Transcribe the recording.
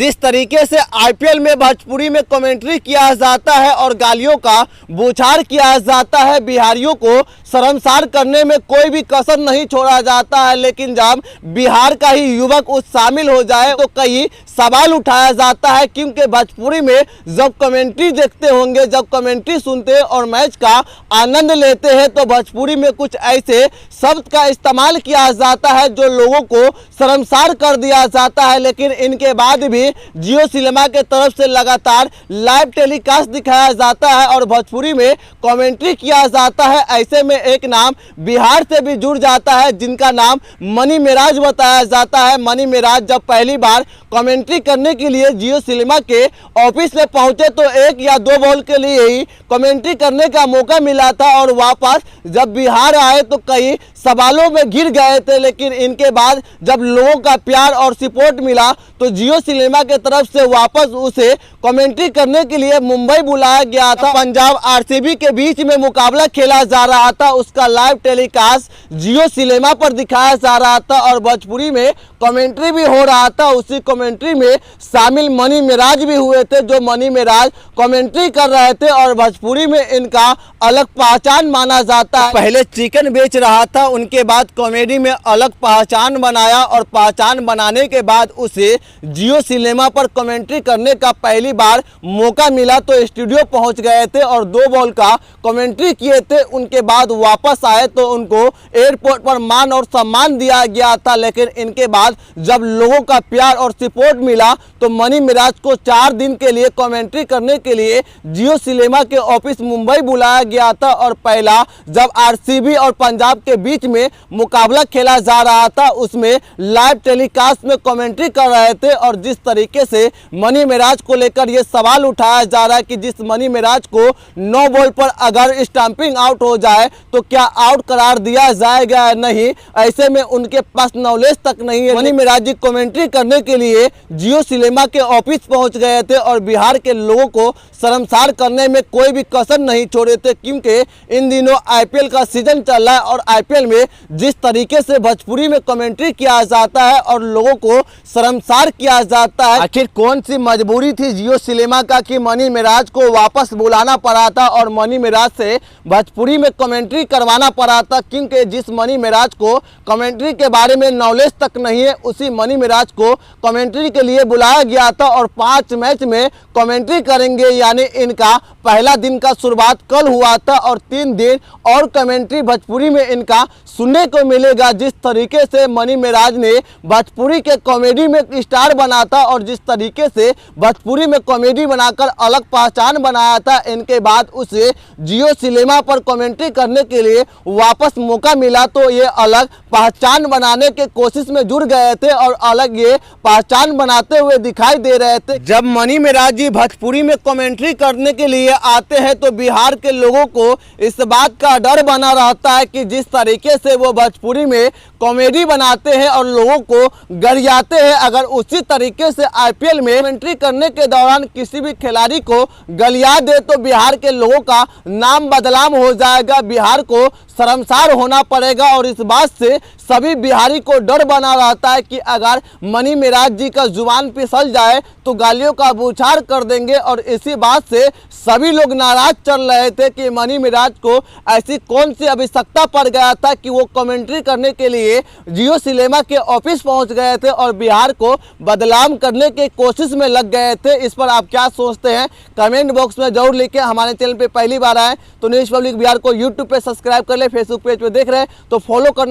जिस तरीके से आईपीएल में भोजपुरी में कमेंट्री किया जाता है और गालियों का बौछार किया जाता है, बिहारियों को शर्मसार करने में कोई भी कसर नहीं छोड़ा जाता है। लेकिन जब बिहार का ही युवक उस शामिल हो जाए तो कई सवाल उठाया जाता है, क्योंकि भोजपुरी में जब कमेंट्री देखते होंगे, जब कमेंट्री सुनते हैं और मैच का आनंद लेते हैं तो भोजपुरी में कुछ ऐसे शब्द का इस्तेमाल किया जाता है जो लोगों को शर्मसार कर दिया जाता है। लेकिन इनके बाद भी जियो सिनेमा के तरफ से लगातार लाइव टेलीकास्ट दिखाया जाता है और भोजपुरी में कमेंट्री किया जाता है। ऐसे में एक नाम बिहार से भी जुड़ जाता है जिनका नाम मनी मेराज बताया जाता है। मनी मेराज जब पहली बार कमेंट्री करने के लिए जियो सिनेमा के ऑफिस में पहुंचे तो 1 या 2 बॉल के लिए ही कमेंट्री करने का मौका मिला था और वापस जब बिहार आए तो कई सवालों में घिर गए थे। लेकिन इनके बाद जब लोगों का प्यार और सपोर्ट मिला तो जियो सिनेमा के तरफ से वापस उसे कमेंट्री करने के लिए मुंबई बुलाया गया था। पंजाब आरसीबी के बीच में मुकाबला खेला जा रहा था, उसका लाइव टेलीकास्ट जियो सिनेमा पर दिखाया जा रहा था और भोजपुरी में कमेंट्री भी हो रहा था। उसी कमेंट्री में शामिल मनी मेराज भी हुए थे, जो मनी मेराज कमेंट्री कर रहे थे और भोजपुरी में इनका अलग पहचान माना जाता है। पहले चिकन बेच रहा था, उनके बाद कॉमेडी में अलग पहचान बनाया और पहचान बनाने के बाद उसे जियो सिनेमा पर कमेंट्री करने का पहली बार मौका मिला तो स्टूडियो पहुंच गए थे और 2 बॉल का कमेंट्री किए थे। उनके बाद वापस आए तो उनको एयरपोर्ट पर मान और सम्मान दिया गया था। लेकिन इनके बाद जब लोगों का प्यार और सपोर्ट मिला तो मनी मेराज को 4 दिन के लिए कमेंट्री करने के लिए जियो सिनेमा के ऑफिस मुंबई बुलाया गया था और पहला जब आरसीबी और पंजाब के बीच में मुकाबला खेला जा रहा था उसमें लाइव टेलीकास्ट में कमेंट्री कर रहे थे। और जिस तरीके से मनी मेराज को लेकर यह सवाल उठाया जा रहा है कि जिस मनी मेराज को 9 बॉल पर अगर स्टंपिंग आउट हो जाए तो क्या आउट करार दिया जाएगा या नहीं, ऐसे में उनके पास नॉलेज तक नहीं है। मनी मेराज जी कमेंट्री करने के लिए जियो सिनेमा के ऑफिस पहुंच गए थे और बिहार के लोगों को शर्मसार करने में कोई भी कसर नहीं छोड़े थे, क्योंकि इन दिनों आईपीएल का सीजन चल रहा है और आईपीएल में जिस तरीके से भोजपुरी में कमेंट्री किया जाता है और लोगों को शर्मसार किया जाता है, आखिर कौन सी मजबूरी थी जियो सिनेमा का कि मनी मेराज को वापस बुलाना पड़ा था और मनी मेराज से भोजपुरी में कमेंट्री करवाना पड़ा था। क्योंकि जिस मनी मेराज को कमेंट्री के बारे में नॉलेज तक नहीं है उसी मनी मेराज को कमेंट्री के लिए बुलाया गया था और 5 मैच में कमेंट्री करेंगे, यानी इनका पहला दिन का शुरुआत कल हुआ था और 3 दिन और कमेंट्री भोजपुरी में इनका सुनने को मिलेगा। जिस तरीके से मनी मेराज ने भोजपुरी के कॉमेडी में स्टार बना था और जिस तरीके से भोजपुरी में कॉमेडी बनाकर अलग पहचान बनाया था, इनके बाद उसे जियो सिनेमा पर कमेंट्री करने के लिए वापस मौका मिला तो ये अलग पहचान बनाने के कोशिश में जुड़ गए थे और अलग ये पहचान बनाते हुए दिखाई दे रहे थे। जब मनी मेराज जी भोजपुरी में कमेंट्री करने के लिए आते हैं तो बिहार के लोगों को इस बात का डर बना रहता है कि जिस तरीके से वो भोजपुरी में कॉमेडी बनाते हैं और लोगों को गरियाते हैं, अगर उसी तरीके से आईपीएल में कमेंट्री करने के दौरान किसी भी खिलाड़ी को गलिया दे तो बिहार के लोगों का नाम बदनाम हो जाएगा, बिहार को शर्मसार होना पड़ेगा। और इस बात से सभी बिहारी को डर बना रहता है कि अगर मनी मेराज जी का जुबान फिसल जाए तो गालियों का बौछार कर देंगे और इसी बात से सभी लोग नाराज चल रहे थे कि मनी मेराज को ऐसी कौन सी आवश्यकता पड़ गया था कि वो कमेंट्री करने के लिए जियो सिनेमा के ऑफिस पहुंच गए थे और बिहार को बदनाम करने की कोशिश में लग गए थे। इस पर आप क्या सोचते हैं कमेंट बॉक्स में जरूर लिखें। हमारे चैनल पे पहली बार आए तो न्यूज़ पब्लिक बिहार को यूट्यूब पे सब्सक्राइब कर ले, फेसबुक पेज पे देख रहे हैं तो फॉलो करना